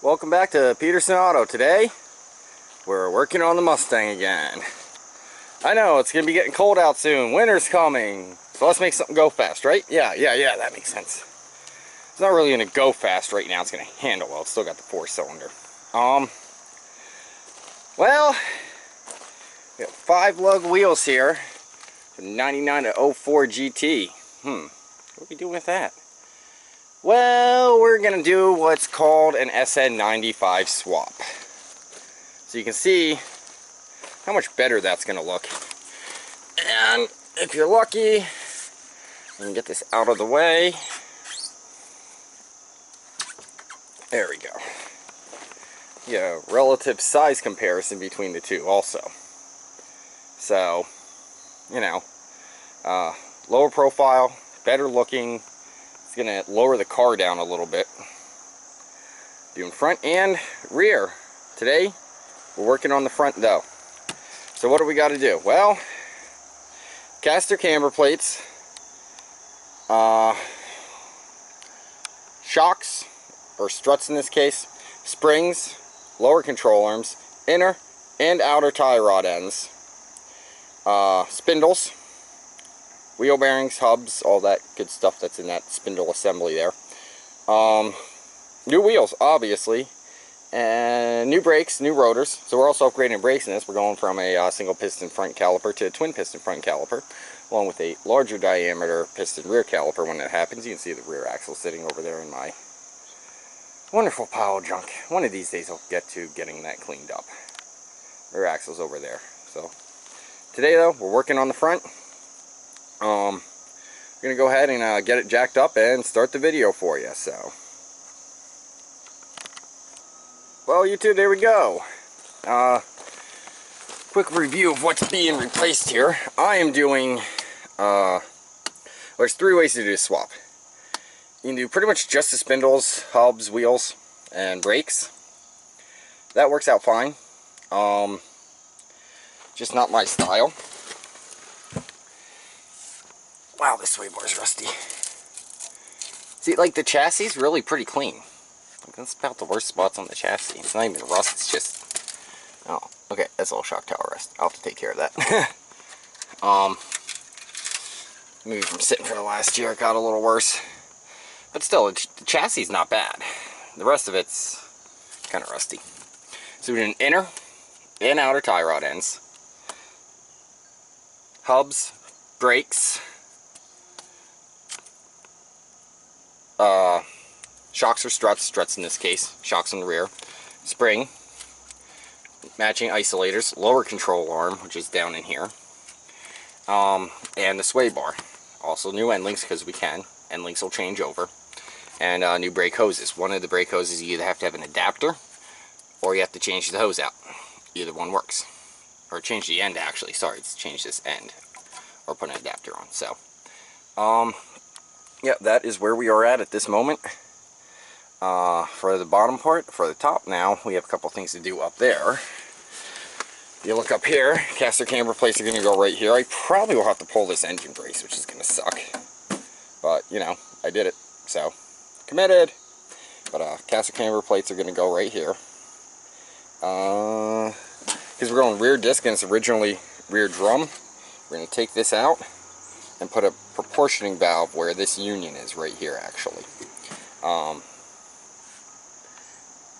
Welcome back to Peterson Auto. Today, we're working on the Mustang again. I know, it's going to be getting cold out soon. Winter's coming. So let's make something go fast, right? Yeah, that makes sense. It's not really going to go fast right now. It's going to handle well. It's still got the 4-cylinder. Well, we got 5 lug wheels here. From 99 to 04 GT. What are we doing with that? Well, we're going to do what's called an sn95 swap. So you can see how much better that's going to look. And if you're lucky, you can get this out of the way. There we go. Yeah, relative size comparison between the two also. So, you know, lower profile, better looking. Going to lower the car down a little bit. Doing front and rear. Today we're working on the front though. So what do we got to do? Well, caster camber plates, shocks or struts in this case, springs, lower control arms, inner and outer tie rod ends, spindles, wheel bearings, hubs, all that good stuff that's in that spindle assembly there. New wheels, obviously, and new brakes, new rotors. So we're also upgrading brakes in this. We're going from a single piston front caliper to a twin piston front caliper, along with a larger diameter piston rear caliper. When that happens, you can see the rear axle sitting over there in my wonderful pile of junk. One of these days I'll get to getting that cleaned up. Rear axle's over there. So today though, we're working on the front. We're going to go ahead and get it jacked up and start the video for you. So, well, YouTube, there we go. Quick review of what's being replaced here. I am doing, there's 3 ways to do a swap. You can do pretty much just the spindles, hubs, wheels, and brakes. That works out fine. Just not my style. Wow, this sway bar is rusty. See, like, the chassis is really pretty clean. That's about the worst spots on the chassis. It's not even rust, it's just... Oh, okay, that's a little shock tower rust. I'll have to take care of that. Maybe from sitting for the last year, it got a little worse. But still, the chassis is not bad. The rest of it's kind of rusty. So we're doing inner and outer tie rod ends. Hubs, brakes... shocks or struts in this case, shocks in the rear, spring, matching isolators, lower control arm, which is down in here, and the sway bar. Also new end links because we can. End links will change over. And new brake hoses. One of the brake hoses you either have to have an adapter or you have to change the hose out. Either one works. Or change the end actually, sorry, it's change this end. Or put an adapter on. So, yeah, that is where we are at this moment. For the bottom part, for the top now, we have a couple things to do up there. If you look up here, caster camber plates are going to go right here. I probably will have to pull this engine brace, which is going to suck. But, you know, I did it. So, committed. But caster camber plates are going to go right here. Because we're going rear disc and it's originally rear drum. We're going to take this out and put a proportioning valve where this union is right here actually.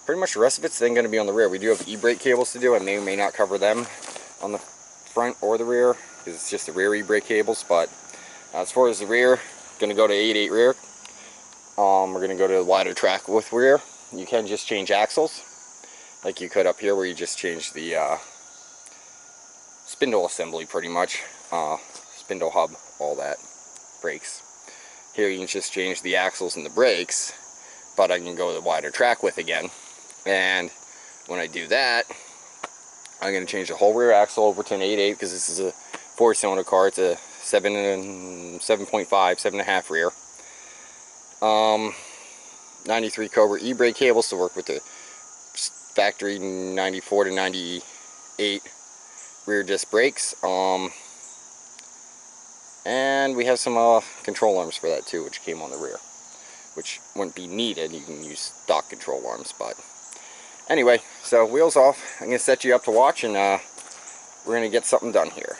Pretty much the rest of it's then going to be on the rear. We do have e-brake cables to do. I may or may not cover them on the front or the rear because it's just the rear e-brake cables. But as far as the rear, going to go to 8/8 rear. We're going to go to the wider track with rear. You can just change axles like you could up here where you just change the spindle assembly pretty much. Spindle hub, all that, brakes. Here you can just change the axles and the brakes, but I can go the wider track with again. And when I do that, I'm going to change the whole rear axle over to an 8/8 because this is a 4-cylinder car. It's a 7.5, 7.5 rear. 93 Cobra e-brake cables to work with the factory 94 to 98 rear disc brakes. And we have some control arms for that too, which came on the rear, which wouldn't be needed. You can use stock control arms, but Anyway, so wheels off. I'm going to set you up to watch, and we're going to get something done here.